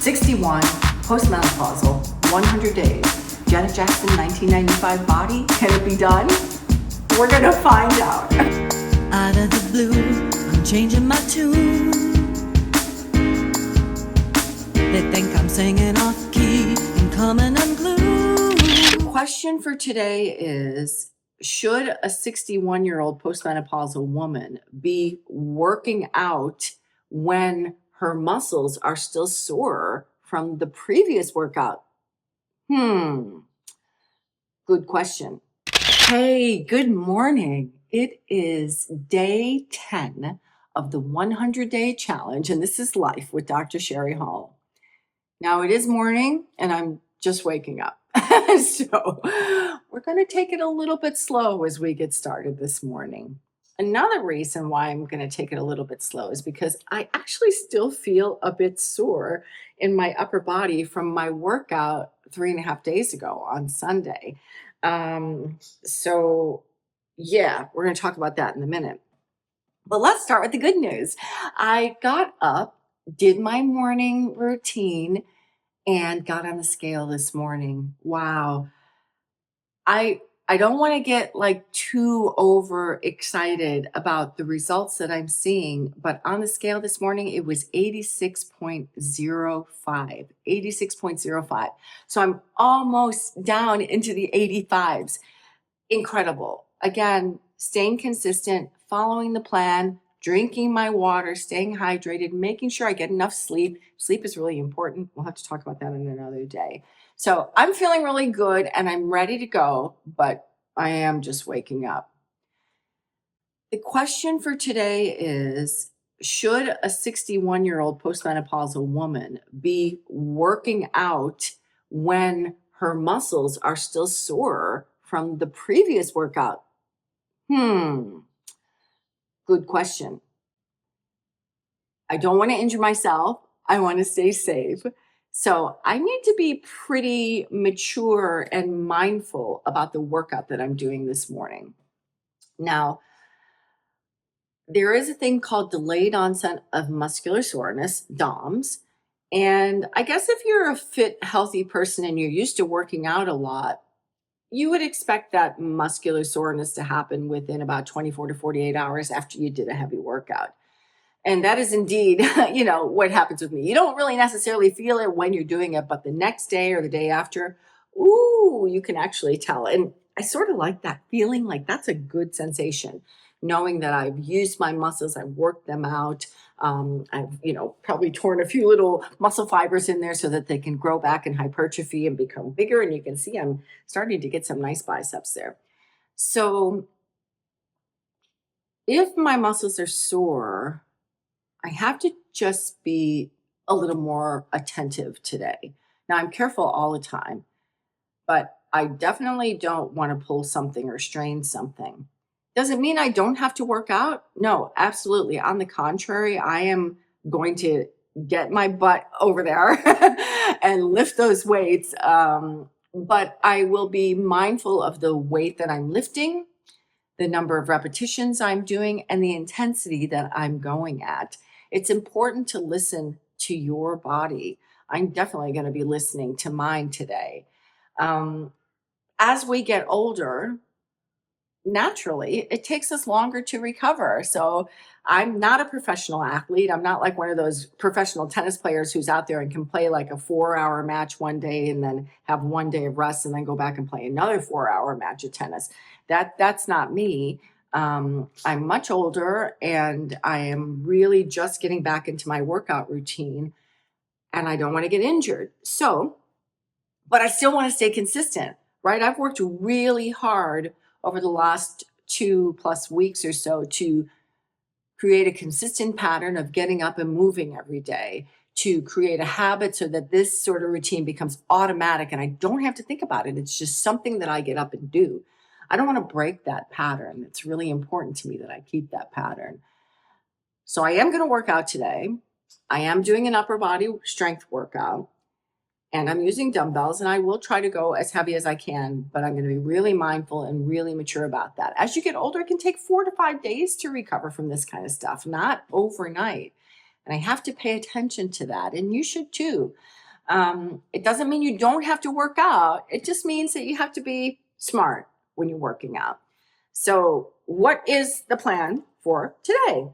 61, post-menopausal, 100 days. Janet Jackson, 1995 body. Can it be done? We're going to find out. Out of the blue, I'm changing my tune. They think I'm singing off key and coming unglued. The question for today is, should a 61-year-old postmenopausal woman be working out when her muscles are still sore from the previous workout? Good question. Hey, good morning. It is day 10 of the 100-day challenge, and this is Life with Dr. Shari Hall. Now, it is morning, and I'm just waking up. So we're going to take it a little bit slow as we get started this morning. Another reason why I'm going to take it a little bit slow is because I actually still feel a bit sore in my upper body from my workout 3.5 days ago on Sunday. So yeah, we're going to talk about that in a minute. But let's start with the good news. I got up, did my morning routine, and got on the scale this morning. Wow. I don't want to get like too overexcited about the results that I'm seeing, but on the scale this morning, it was 86.05, 86.05. So I'm almost down into the 85s. Incredible. Again, staying consistent, following the plan, drinking my water, staying hydrated, making sure I get enough sleep. Sleep is really important. We'll have to talk about that in another day. So I'm feeling really good and I'm ready to go, but I am just waking up. The question for today is, should a 61-year-old postmenopausal woman be working out when her muscles are still sore from the previous workout? Good question. I don't want to injure myself. I want to stay safe. So I need to be pretty mature and mindful about the workout that I'm doing this morning. Now, there is a thing called delayed onset of muscular soreness, DOMS. And I guess if you're a fit, healthy person and you're used to working out a lot, you would expect that muscular soreness to happen within about 24 to 48 hours after you did a heavy workout. And that is indeed, what happens with me. You don't really necessarily feel it when you're doing it, but the next day or the day after, you can actually tell. And I sort of like that feeling, like that's a good sensation, knowing that I've used my muscles, I've worked them out. I've, probably torn a few little muscle fibers in there so that they can grow back and hypertrophy and become bigger. And you can see I'm starting to get some nice biceps there. So if my muscles are sore, I have to just be a little more attentive today. Now, I'm careful all the time, but I definitely don't want to pull something or strain something. Does it mean I don't have to work out? No, absolutely. On the contrary, I am going to get my butt over there and lift those weights. But I will be mindful of the weight that I'm lifting, the number of repetitions I'm doing, and the intensity that I'm going at. It's important to listen to your body. I'm definitely going to be listening to mine today. As we get older, naturally, it takes us longer to recover. So I'm not a professional athlete. I'm not like one of those professional tennis players who's out there and can play like a 4-hour match one day and then have one day of rest and then go back and play another 4-hour match of tennis. That's not me. I'm much older and I am really just getting back into my workout routine and I don't want to get injured. But I still want to stay consistent, right? I've worked really hard over the last 2+ weeks or so to create a consistent pattern of getting up and moving every day, to create a habit so that this sort of routine becomes automatic and I don't have to think about it. It's just something that I get up and do. I don't want to break that pattern. It's really important to me that I keep that pattern. So I am going to work out today. I am doing an upper body strength workout and I'm using dumbbells and I will try to go as heavy as I can, but I'm going to be really mindful and really mature about that. As you get older, it can take 4 to 5 days to recover from this kind of stuff, not overnight. And I have to pay attention to that. And you should too. It doesn't mean you don't have to work out. It just means that you have to be smart when you're working out. So, what is the plan for today?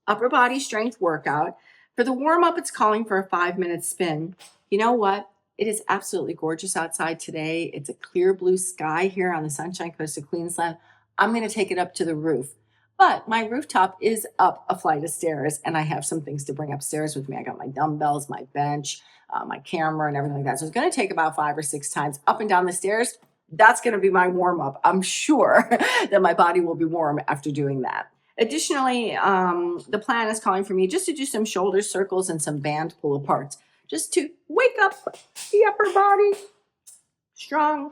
Upper body strength workout. For the warm up, it's calling for a 5-minute spin. You know what? It is absolutely gorgeous outside today. It's a clear blue sky here on the Sunshine Coast of Queensland. I'm going to take it up to the roof. But my rooftop is up a flight of stairs, and I have some things to bring upstairs with me. I got my dumbbells, my bench, my camera, and everything like that. So it's going to take about 5 or 6 times up and down the stairs. That's going to be my warm up. I'm sure that my body will be warm after doing that. Additionally, the plan is calling for me just to do some shoulder circles and some band pull aparts, just to wake up the upper body strong.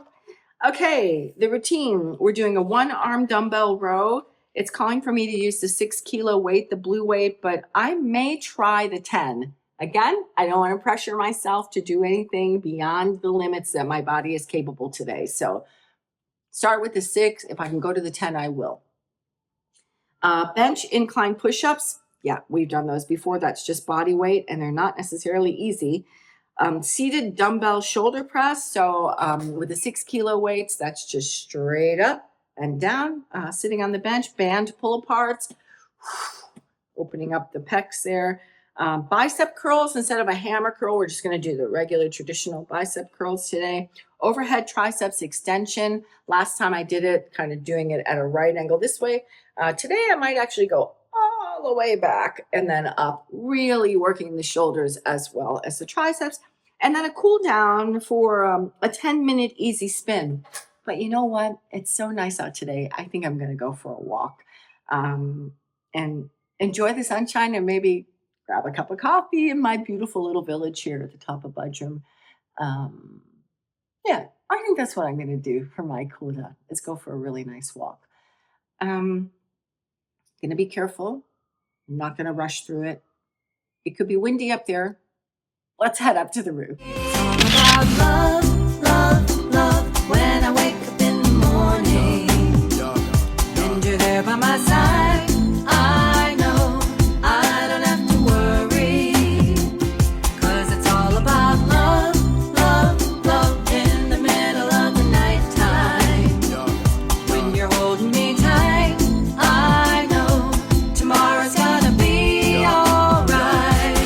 Okay, the routine. We're doing a 1-arm dumbbell row. It's calling for me to use the 6-kilo weight, the blue weight, but I may try the 10. Again, I don't want to pressure myself to do anything beyond the limits that my body is capable today. So start with the 6. If I can go to the 10, I will. Bench incline push-ups. Yeah, we've done those before. That's just body weight, and they're not necessarily easy. Seated dumbbell shoulder press. So with the 6-kilo weights, that's just straight up and down, sitting on the bench. Band pull aparts, opening up the pecs there. Bicep curls instead of a hammer curl. We're just going to do the regular traditional bicep curls today. Overhead triceps extension. Last time I did it, kind of doing it at a right angle this way. Today I might actually go all the way back and then up, really working the shoulders as well as the triceps. And then a cool down for a 10-minute easy spin. But you know what? It's so nice out today. I think I'm going to go for a walk and enjoy the sunshine and maybe grab a cup of coffee in my beautiful little village here at the top of Budrum. Yeah, I think that's what I'm going to do for my cool down, is go for a really nice walk. Going to be careful. I'm not going to rush through it. It could be windy up there. Let's head up to the roof. It's all about love, love, love. When I wake up in the morning and you're there by my side, I know I don't have to worry. 'Cause it's all about love, love, love in the middle of the nighttime. When you're holding me tight, I know tomorrow's gonna be alright.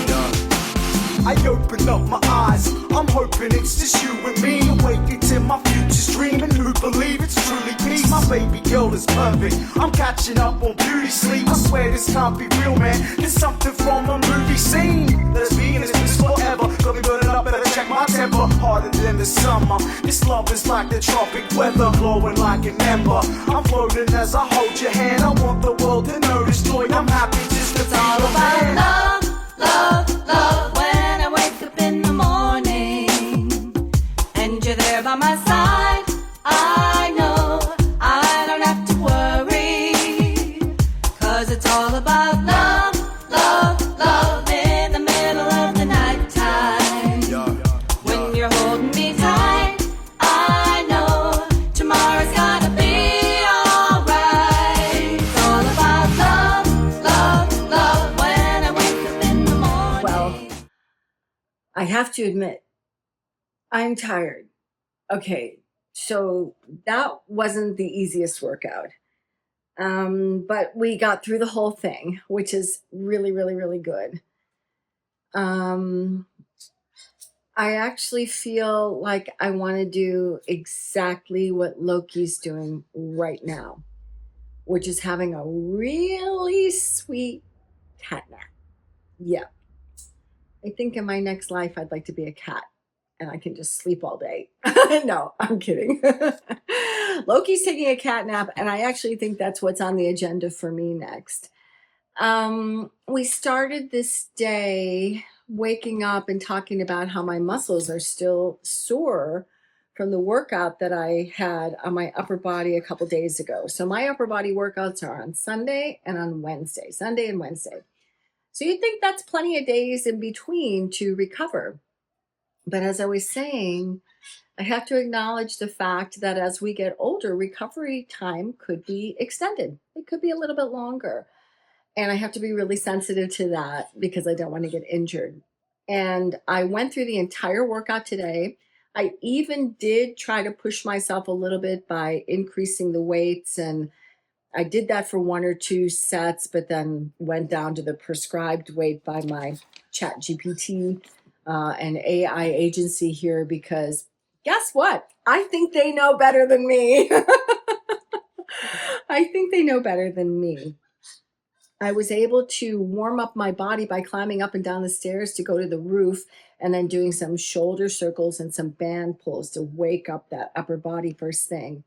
I open up my eyes, I'm hoping it's just you and me. Awaking to my future's dream, and who believe it's truly me. My baby girl is perfect, I'm catching up on beauty sleep. I swear this can't be real, man, it's something from a movie scene. Let's be in this forever, got me burning up, better check my temper. Harder than the summer, this love is like the tropic weather, glowing like an ember. I'm floating as I hold your hand, I want the world to know this joy. I'm happy just to It's all about love, love, love. When I wake up in the morning and you're there by my side, I know I don't have to worry. 'Cause it's all about love, love, love in the middle of the nighttime. When you're holding me tight, I know tomorrow's gonna be alright. It's all about love, love, love. When I wake up in the morning. Well, I have to admit, I'm tired. Okay, so that wasn't the easiest workout. But we got through the whole thing, which is really, really, really good. I actually feel like I want to do exactly what Loki's doing right now, which is having a really sweet cat nap. Yeah. I think in my next life, I'd like to be a cat and I can just sleep all day. No, I'm kidding. Loki's taking a cat nap, and I actually think that's what's on the agenda for me next. We started this day waking up and talking about how my muscles are still sore from the workout that I had on my upper body a couple days ago. So my upper body workouts are on Sunday and on Wednesday, Sunday and Wednesday. So you'd think that's plenty of days in between to recover. But as I was saying, I have to acknowledge the fact that as we get older, recovery time could be extended. It could be a little bit longer. And I have to be really sensitive to that because I don't want to get injured. And I went through the entire workout today. I even did try to push myself a little bit by increasing the weights, and I did that for 1 or 2 sets, but then went down to the prescribed weight by my chat GPT and AI agency here because guess what? I think they know better than me. I think they know better than me. I was able to warm up my body by climbing up and down the stairs to go to the roof and then doing some shoulder circles and some band pulls to wake up that upper body first thing.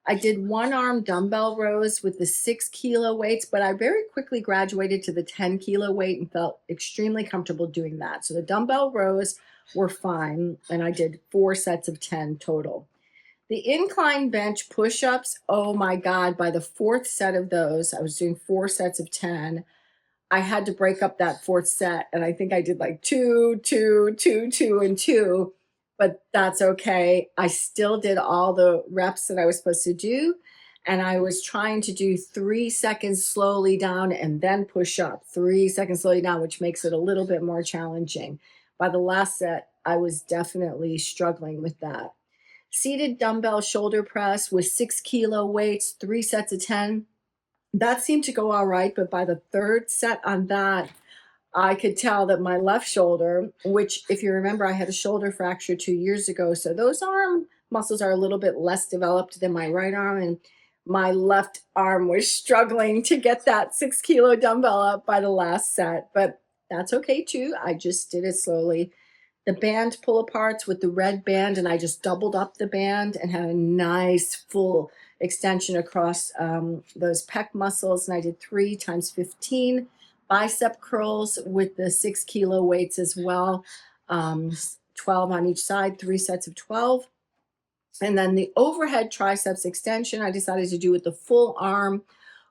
I did one arm dumbbell rows with the 6 kilo weights, but I very quickly graduated to the 10 kilo weight and felt extremely comfortable doing that. So the dumbbell rows were fine, and I did 4 sets of 10 total. The incline bench push-ups, oh my God, by the 4th set of those, I was doing 4 sets of 10. I had to break up that 4th set, and I think I did like 2, 2, 2, 2, and 2, but that's okay. I still did all the reps that I was supposed to do, and I was trying to do 3 seconds slowly down and then push up, 3 seconds slowly down, which makes it a little bit more challenging. By the last set, I was definitely struggling with that. Seated dumbbell shoulder press with 6 kilo weights, 3 sets of 10. That seemed to go all right, but by the 3rd set on that, I could tell that my left shoulder, which, if you remember, I had a shoulder fracture 2 years ago, so those arm muscles are a little bit less developed than my right arm, and my left arm was struggling to get that 6 kilo dumbbell up by the last set, but that's okay too. I just did it slowly. The band pull aparts with the red band, and I just doubled up the band and had a nice full extension across those pec muscles. And I did 3 times 15 bicep curls with the 6 kilo weights as well, 12 on each side, 3 sets of 12. And then the overhead triceps extension, I decided to do with the full arm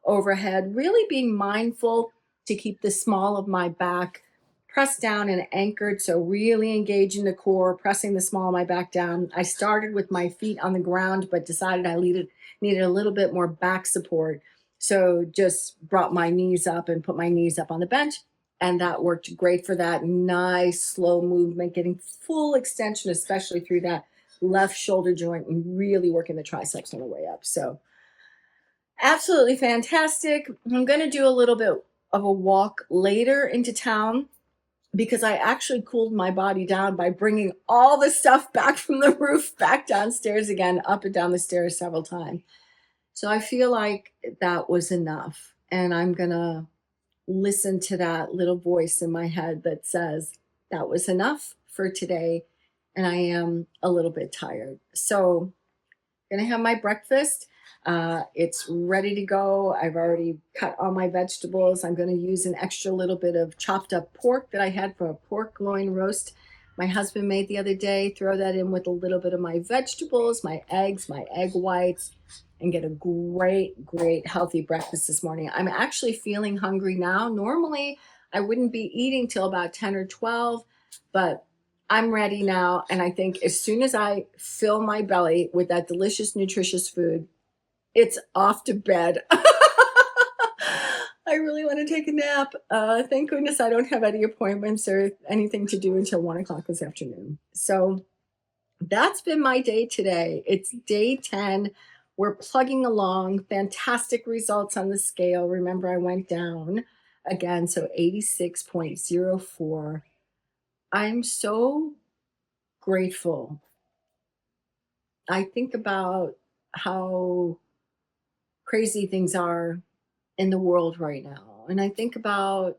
overhead, really being mindful to keep the small of my back pressed down and anchored. So really engaging the core, pressing the small of my back down. I started with my feet on the ground, but decided I needed a little bit more back support. So just brought my knees up and put my knees up on the bench. And that worked great for that nice slow movement, getting full extension, especially through that left shoulder joint and really working the triceps on the way up. So absolutely fantastic. I'm going to do a little bit of a walk later into town because I actually cooled my body down by bringing all the stuff back from the roof back downstairs again, up and down the stairs several times. So I feel like that was enough. And I'm going to listen to that little voice in my head that says, that was enough for today. And I am a little bit tired. So I'm going to have my breakfast. It's ready to go. I've already cut all my vegetables. I'm going to use an extra little bit of chopped up pork that I had for a pork loin roast my husband made the other day. Throw that in with a little bit of my vegetables, my eggs, my egg whites, and get a great, great healthy breakfast this morning. I'm actually feeling hungry now. Normally, I wouldn't be eating till about 10 or 12, but I'm ready now. And I think as soon as I fill my belly with that delicious, nutritious food, it's off to bed. I really want to take a nap. Thank goodness I don't have any appointments or anything to do until 1 o'clock this afternoon. So that's been my day today. It's day 10. We're plugging along. Fantastic results on the scale. Remember, I went down again, so 86.04. I'm so grateful. I think about how crazy things are in the world right now. And I think about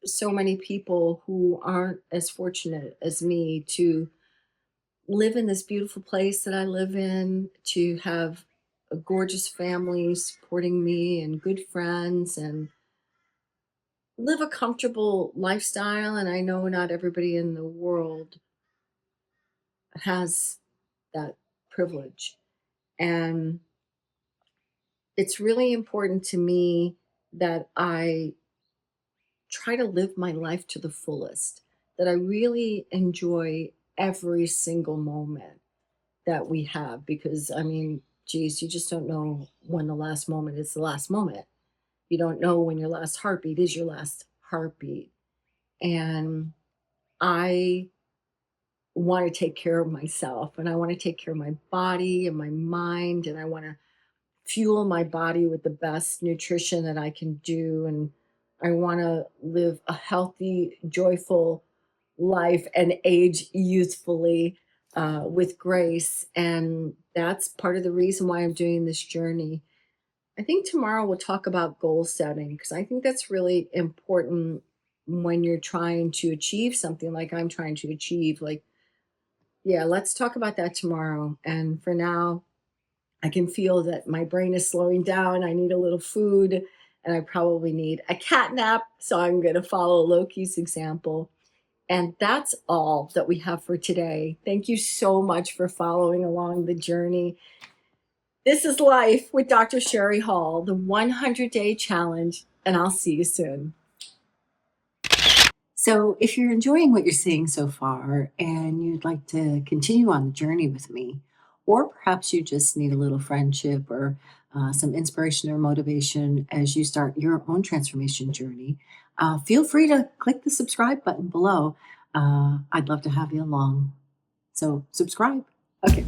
so many people who aren't as fortunate as me to live in this beautiful place that I live in, to have a gorgeous family supporting me and good friends and live a comfortable lifestyle. And I know not everybody in the world has that privilege. And it's really important to me that I try to live my life to the fullest, that I really enjoy every single moment that we have, because I mean, geez, you just don't know when the last moment is the last moment. you don't know when your last heartbeat is your last heartbeat. And I want to take care of myself, and I want to take care of my body and my mind, and I want to fuel my body with the best nutrition that I can do. And I want to live a healthy, joyful life and age youthfully with grace. And that's part of the reason why I'm doing this journey. I think tomorrow we'll talk about goal setting, because I think that's really important when you're trying to achieve something like I'm trying to achieve. Like, yeah, let's talk about that tomorrow. And for now, I can feel that my brain is slowing down. I need a little food, and I probably need a cat nap. So I'm going to follow Loki's example. And that's all that we have for today. Thank you so much for following along the journey. This is Life with Dr. Shari Hall, the 100-day challenge, and I'll see you soon. So if you're enjoying what you're seeing so far and you'd like to continue on the journey with me, or perhaps you just need a little friendship or some inspiration or motivation as you start your own transformation journey, feel free to click the subscribe button below. I'd love to have you along. So subscribe. Okay.